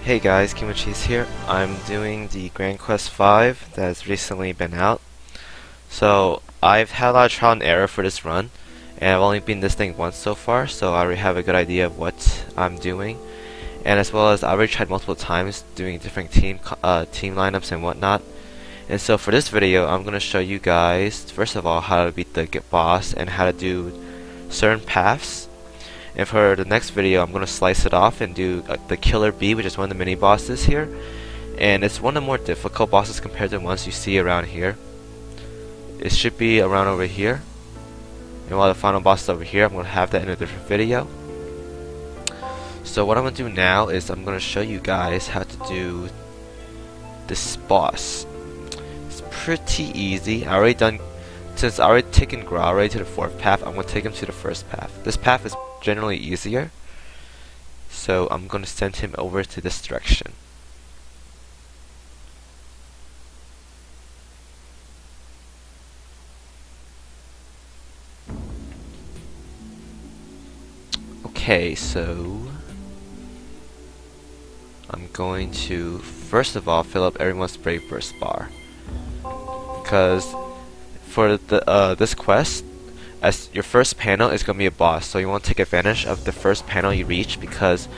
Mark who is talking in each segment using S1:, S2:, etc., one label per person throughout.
S1: Hey guys, Kimochi's here. I'm doing the Grand Quest 5 that has recently been out. So I've had a lot of trial and error for this run, and I've only beaten this thing once so far, so I already have a good idea of what I'm doing. And as well as I already tried multiple times doing different team lineups and whatnot. And so for this video, I'm going to show you guys, first of all, how to beat the boss and how to do certain paths. And for the next video, I'm going to slice it off and do the Killer Bee, which is one of the mini bosses here. And it's one of the more difficult bosses compared to the ones you see around here. It should be around over here. And while the final boss is over here, I'm going to have that in a different video. So what I'm going to do now is I'm going to show you guys how to do this boss. It's pretty easy. Since I already taken Grahden to the 4th path, I'm going to take him to the 1st path. This path is generally easier, so I'm going to send him over to this direction. Okay, so I'm going to first of all fill up everyone's Brave Burst bar, because for this quest, as your first panel is going to be a boss, so you want to take advantage of the first panel you reach, because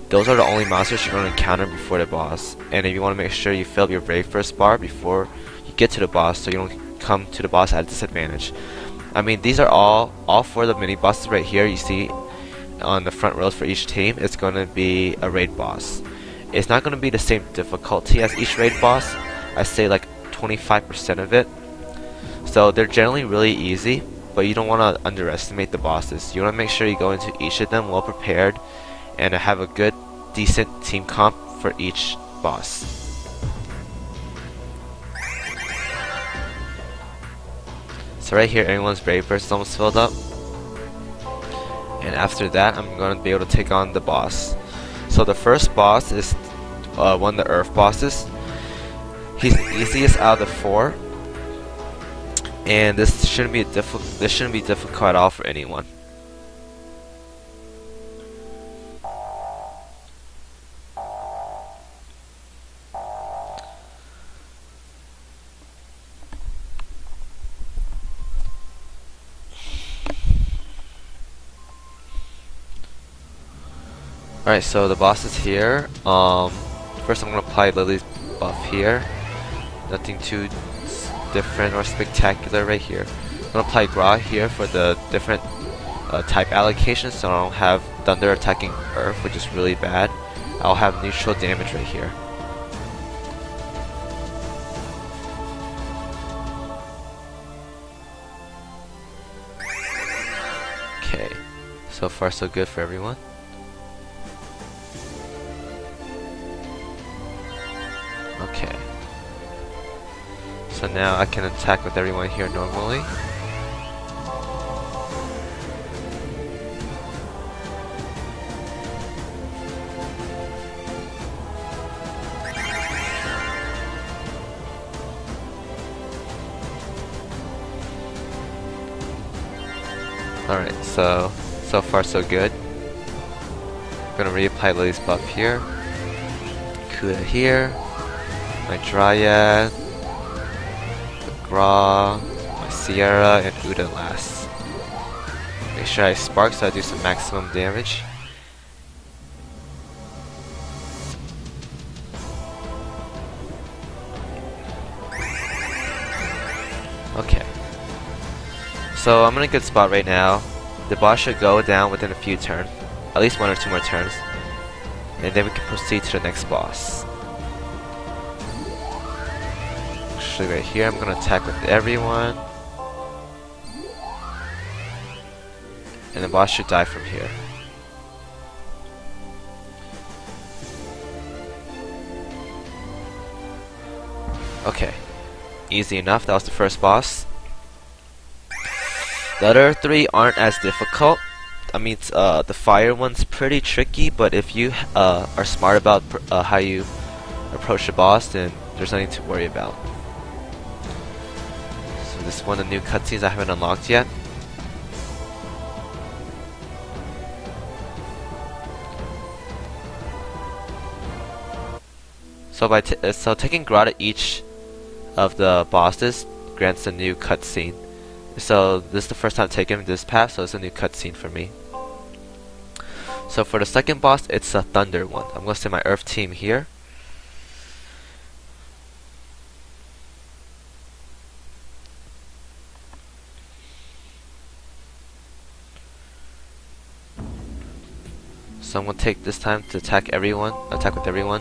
S1: those are the only monsters you're going to encounter before the boss. And if you want to make sure you fill up your Brave Burst bar before you get to the boss, so you don't come to the boss at a disadvantage. I mean, these are all 4 of the mini bosses right here you see on the front rows for each team. It's going to be a raid boss. It's not going to be the same difficulty as each raid boss. I say like 25% of it. So they're generally really easy, but you don't want to underestimate the bosses. You want to make sure you go into each of them well prepared and have a good, decent team comp for each boss. So right here, everyone's Brave Burst is almost filled up. And after that, I'm going to be able to take on the boss. So the first boss is one of the Earth bosses. He's the easiest out of the 4. And this shouldn't be difficult at all for anyone. Alright, so the boss is here. First I'm going to apply Lily's buff here. Nothing too different or spectacular right here. I'm going to apply Gra here for the different type allocations, so I don't have Thunder attacking Earth, which is really bad. I'll have neutral damage right here. Okay, so far so good for everyone. Okay. So now I can attack with everyone here normally. Alright, so far so good. I'm gonna reapply Lily's buff here. Kuda here. My Dryad. Gra, my Sierra, and Uda last. Make sure I spark so I do some maximum damage. Okay. So I'm in a good spot right now. The boss should go down within a few turns. At least 1 or 2 more turns. And then we can proceed to the next boss. Right here, I'm gonna attack with everyone, and the boss should die from here. Okay, easy enough. That was the first boss. The other 3 aren't as difficult. I mean, the fire one's pretty tricky, but if you are smart about how you approach the boss, then there's nothing to worry about. This is one of the new cutscenes I haven't unlocked yet. So taking Grahden each of the bosses grants a new cutscene. So this is the first time taking this path, so it's a new cutscene for me. So for the second boss, it's a thunder one. I'm gonna send my earth team here. So I'm gonna take this time to attack with everyone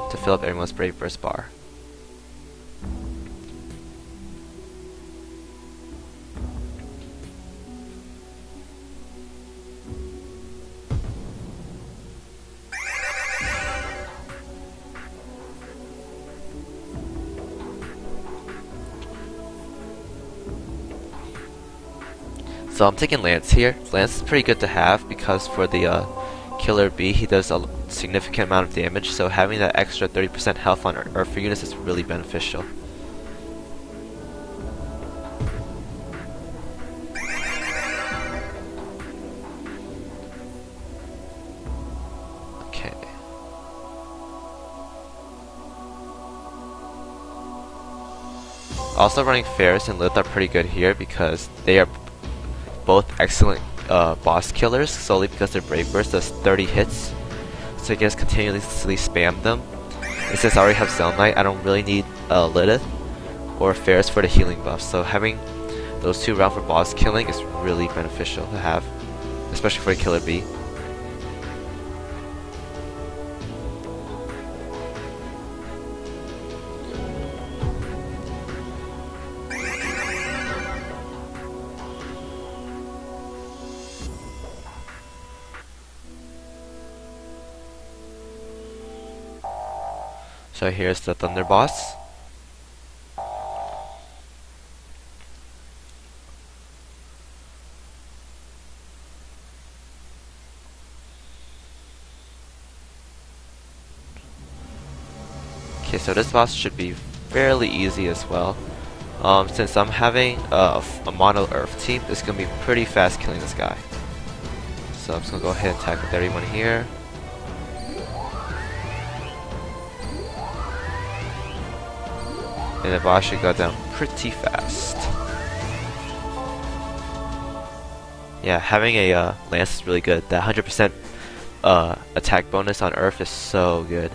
S1: to fill up everyone's brave burst bar. So I'm taking Lance here. Lance is pretty good to have because for the Killer Bee, he does a significant amount of damage, so having that extra 30% health on Earth units is really beneficial. Okay. Also running Ferris and Lith are pretty good here because they are both excellent boss killers solely because their Brave Burst does 30 hits, so you can just continuously spam them. And since I already have Cell Knight, I don't really need Lilith or Ferris for the healing buff, so having those two around for boss killing is really beneficial to have, especially for the Killer Bee. So here's the Thunder boss. Okay, so this boss should be fairly easy as well. Since I'm having a mono earth team, it's gonna be pretty fast killing this guy. So I'm just gonna go ahead and attack with everyone here. And the boss should go down pretty fast. Yeah, having a lance is really good. That 100% attack bonus on Earth is so good.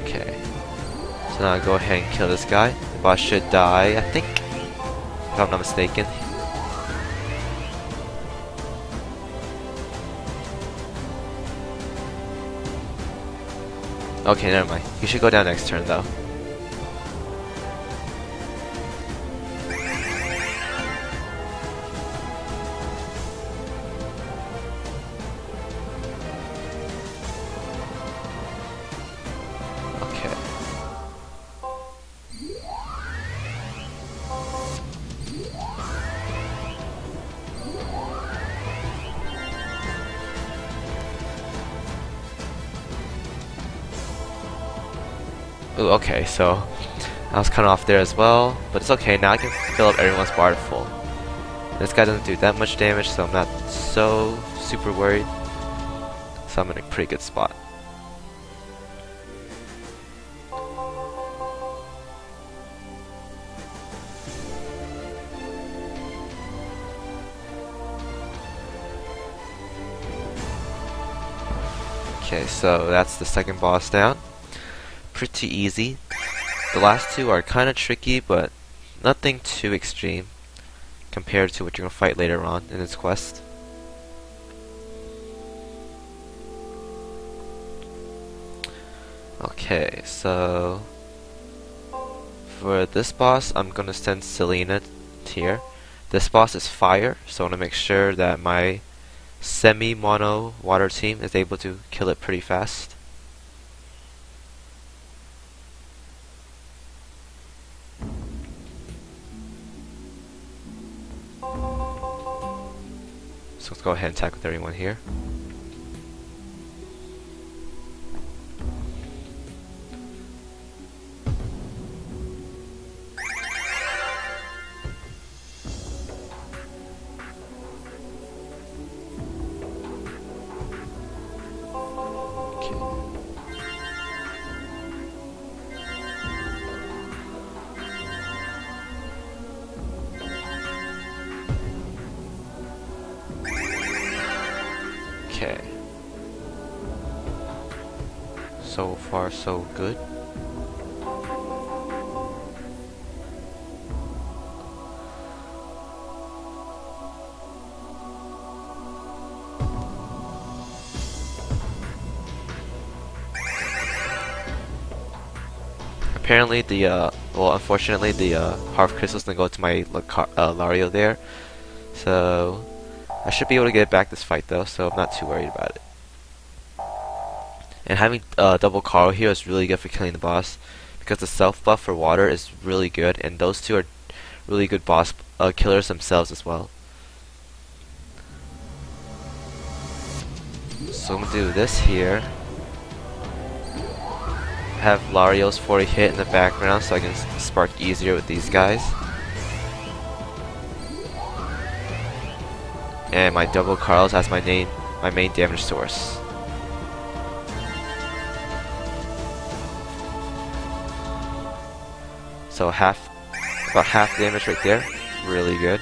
S1: Okay, so now I'll go ahead and kill this guy. The boss should die, I think, if I'm not mistaken. Okay, never mind. He should go down next turn though. Okay. Ooh, okay, so I was kind of off there as well, but it's okay. Now I can fill up everyone's bar to full. This guy doesn't do that much damage, so I'm not so super worried. So I'm in a pretty good spot. Okay, so that's the second boss down. Pretty easy. The last two are kind of tricky, but nothing too extreme compared to what you're going to fight later on in this quest. Okay, so for this boss, I'm going to send Selena here. This boss is fire, so I want to make sure that my semi-mono water team is able to kill it pretty fast. So let's go ahead and attack with everyone here. So far, so good. Apparently well, unfortunately the Harv Crystals didn't go to my Lario there, so I should be able to get back this fight though, so I'm not too worried about it. And having double Carl here is really good for killing the boss, because the self buff for water is really good, and those two are really good boss killers themselves as well. So I'm gonna do this here. Have Lario's 40 hit in the background so I can spark easier with these guys. And my double Carls as my main damage source. So about half damage right there. Really good.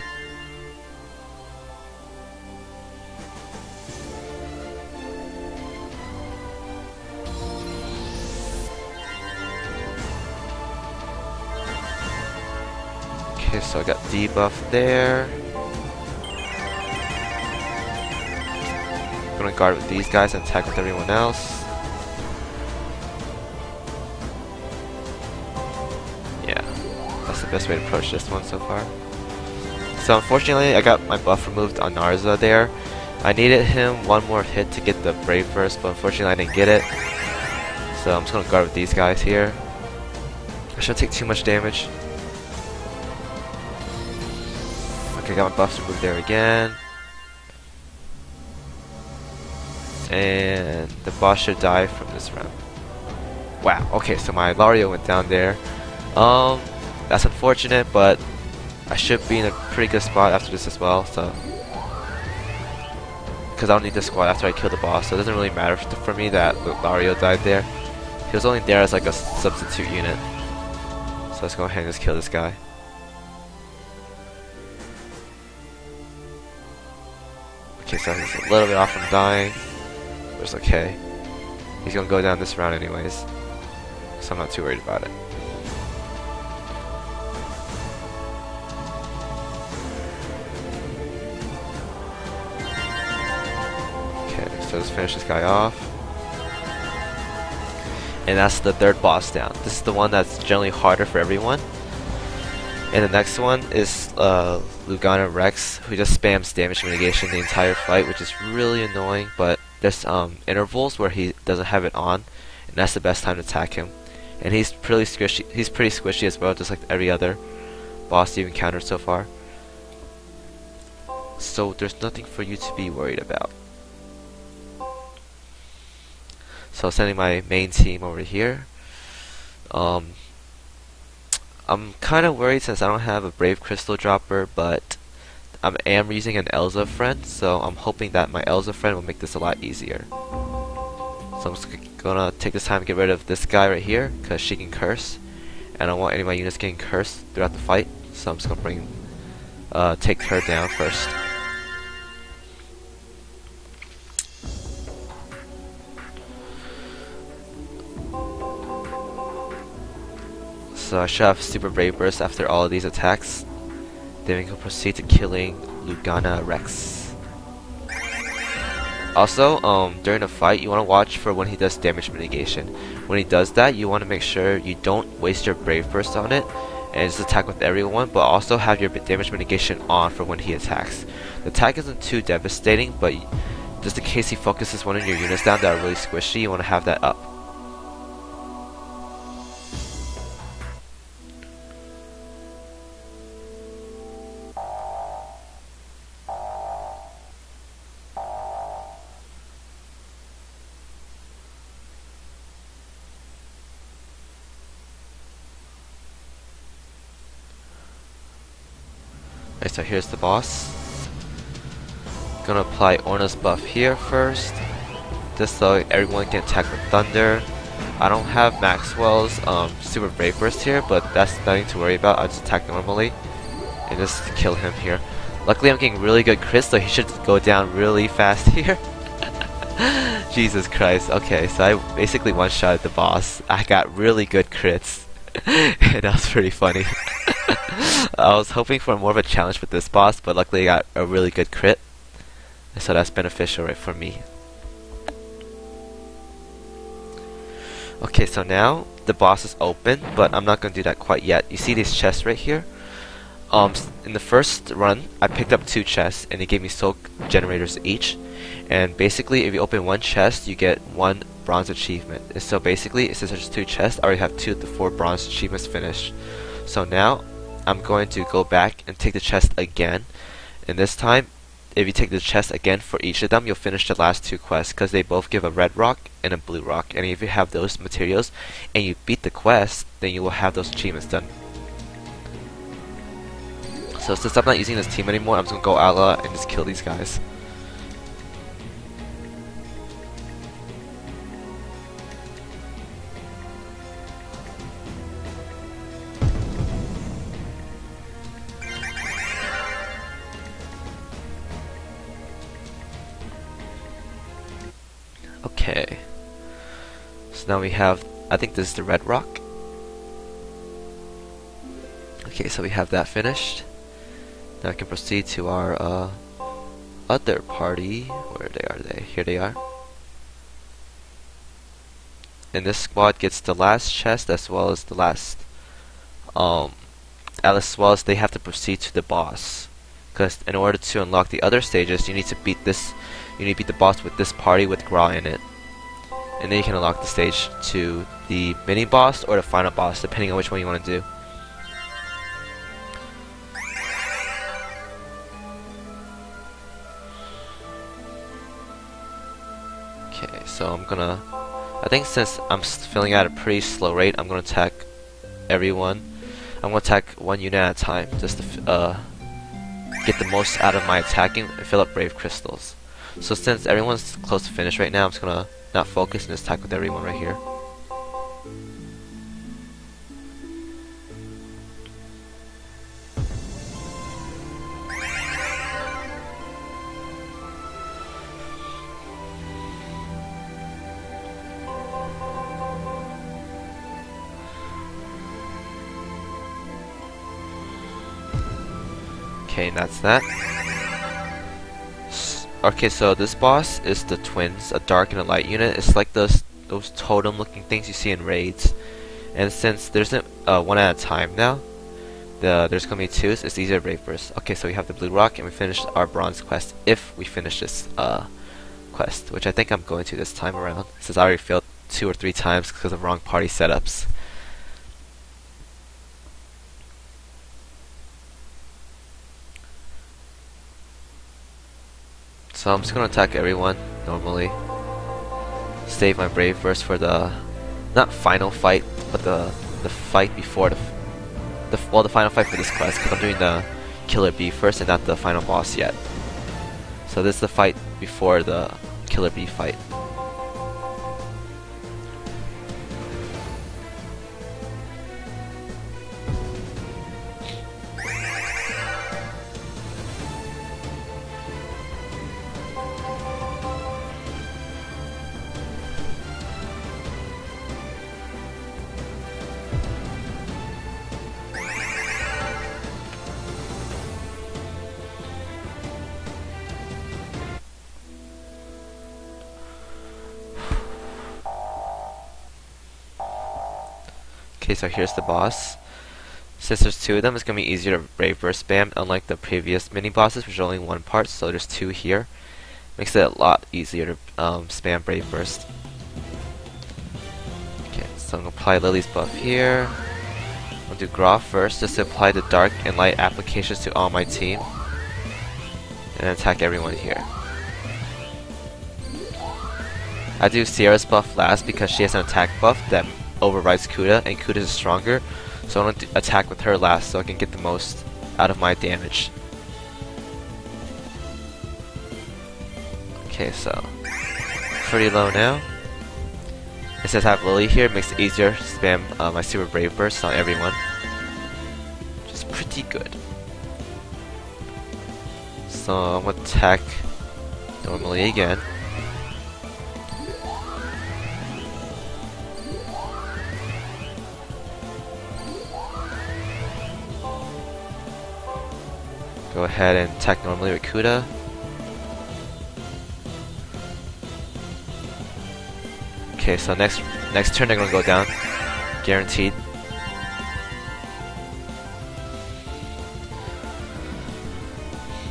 S1: Okay, so I got debuff there. I'm gonna guard with these guys and attack with everyone else. Yeah, that's the best way to approach this one so far. So unfortunately, I got my buff removed on Narza there. I needed him one more hit to get the Brave Burst, but unfortunately I didn't get it. So I'm just gonna guard with these guys here. I shouldn't take too much damage. Okay, got my buffs removed there again. And the boss should die from this round. Wow, okay, so my Lario went down there. That's unfortunate, but I should be in a pretty good spot after this as well, so. Because I don't need this squad after I kill the boss, so it doesn't really matter for me that Lario died there. He was only there as like a substitute unit. So let's go ahead and just kill this guy. Okay, so he's a little bit off from dying, but it's okay. He's gonna go down this round anyways, so I'm not too worried about it. Okay, so let's finish this guy off. And that's the third boss down. This is the one that's generally harder for everyone. And the next one is Lugana Rex, who just spams damage mitigation the entire fight, which is really annoying, but there's intervals where he doesn't have it on, and that's the best time to attack him. And he's pretty squishy as well, just like every other boss you've encountered so far. So there's nothing for you to be worried about. So sending my main team over here. I'm kind of worried since I don't have a Brave Crystal Dropper, but I am using an Elza friend, so I'm hoping that my Elza friend will make this a lot easier. So I'm just gonna take this time to get rid of this guy right here, because she can curse, and I don't want any of my units getting cursed throughout the fight, so I'm just gonna take her down first. So I should have Super Brave Burst after all of these attacks. Then we can proceed to killing Lugana Rex. Also, during the fight, you want to watch for when he does damage mitigation. When he does that, you want to make sure you don't waste your Brave Burst on it and just attack with everyone, but also have your damage mitigation on for when he attacks. The attack isn't too devastating, but just in case he focuses one of your units down that are really squishy, you want to have that up. Okay, so here's the boss. Gonna apply Orna's buff here first, just so everyone can attack with thunder. I don't have Maxwell's Super Brave Burst here, but that's nothing to worry about. I just attack normally and just kill him here. Luckily I'm getting really good crits, so he should go down really fast here. Jesus Christ. Okay, so I basically one-shotted the boss. I got really good crits. And that was pretty funny. I was hoping for more of a challenge with this boss, but luckily I got a really good crit. So that's beneficial right for me. Okay, so now the boss is open, but I'm not going to do that quite yet. You see these chests right here? In the first run, I picked up 2 chests, and it gave me soul generators each. And basically, if you open 1 chest, you get 1 bronze achievement. And so basically, since there's 2 chests, I already have 2 of the 4 bronze achievements finished. So now, I'm going to go back and take the chest again. And this time, if you take the chest again for each of them, you'll finish the last 2 quests, because they both give a red rock and a blue rock. And if you have those materials, and you beat the quest, then you will have those achievements done. So since I'm not using this team anymore, I'm just gonna go outlaw and just kill these guys. Okay. So now we have, I think this is the red rock. Okay, so we have that finished. Now I can proceed to our other party. Where are they? Here they are. And this squad gets the last chest as well as the last as well as they have to proceed to the boss. Because in order to unlock the other stages, you need to beat this. You need to beat the boss with this party with Grahden in it. And then you can unlock the stage to the mini boss or the final boss, depending on which one you want to do. Okay, so I think since I'm filling at a pretty slow rate, I'm gonna attack everyone. I'm gonna attack 1 unit at a time, just to get the most out of my attacking and fill up brave crystals. So since everyone's close to finish right now, I'm just gonna not focus and just attack with everyone right here. Okay, and that's that. Okay, so this boss is the twins, a dark and a light unit. It's like those totem looking things you see in raids. And since there's one at a time now, there's gonna be 2, so it's easier to brave burst. Okay, so we have the blue rock and we finished our bronze quest if we finish this quest, which I think I'm going to this time around, since I already failed 2 or 3 times because of wrong party setups. So I'm just gonna attack everyone normally. Save my brave burst for the not final fight, but the fight before the final fight for this quest, because I'm doing the killer bee first and not the final boss yet. So this is the fight before the killer bee fight. Okay, so here's the boss. Since there's 2 of them, it's going to be easier to brave burst spam, unlike the previous mini bosses, which are only 1 part, so there's 2 here. Makes it a lot easier to spam brave burst. Okay, so I'm going to apply Lily's buff here. I'll do Grah first, just to apply the dark and light applications to all my team. And attack everyone here. I do Sierra's buff last because she has an attack buff that overrides Kuda, and Kuda is stronger, so I'm going to attack with her last so I can get the most out of my damage. Okay, so pretty low now. And since I have Lily here, it makes it easier to spam my super brave burst on everyone, which is pretty good. So I'm going to attack normally again. Go ahead and attack normally with Kuda. Okay, so next turn they're gonna go down. Guaranteed.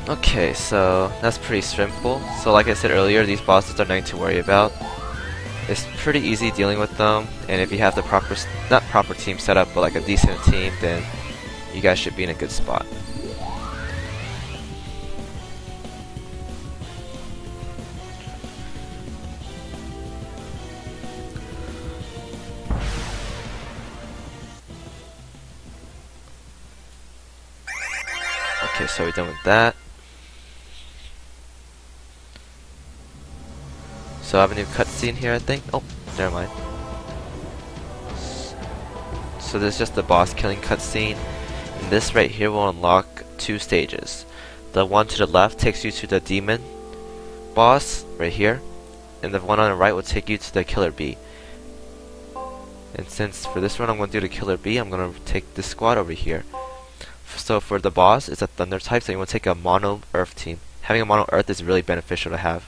S1: Okay, so that's pretty simple. So like I said earlier, these bosses are nothing to worry about. It's pretty easy dealing with them, and if you have the not proper team setup, but like a decent team, then you guys should be in a good spot. Okay, so we're done with that. So I have a new cutscene here, I think. Oh, never mind. So there's just the boss killing cutscene. And this right here will unlock 2 stages. The one to the left takes you to the demon boss, right here. And the one on the right will take you to the killer bee. And since for this one I'm going to do the killer bee, I'm going to take this squad over here. So for the boss, it's a thunder type, so you want to take a mono earth team. Having a mono earth is really beneficial to have.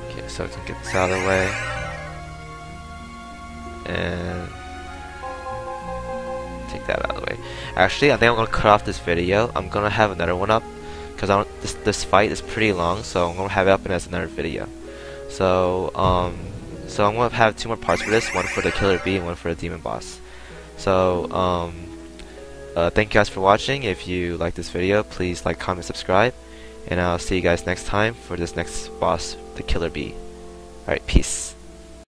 S1: Okay, so I can get this out of the way. And take that out of the way. Actually, I think I'm gonna cut off this video. I'm gonna have another one up because this fight is pretty long, so I'm gonna have it up as another video. So I'm gonna have 2 more parts for this: one for the killer bee and one for the demon boss. So thank you guys for watching. If you like this video, please like, comment, subscribe, and I'll see you guys next time for this next boss, the killer bee. Alright, peace.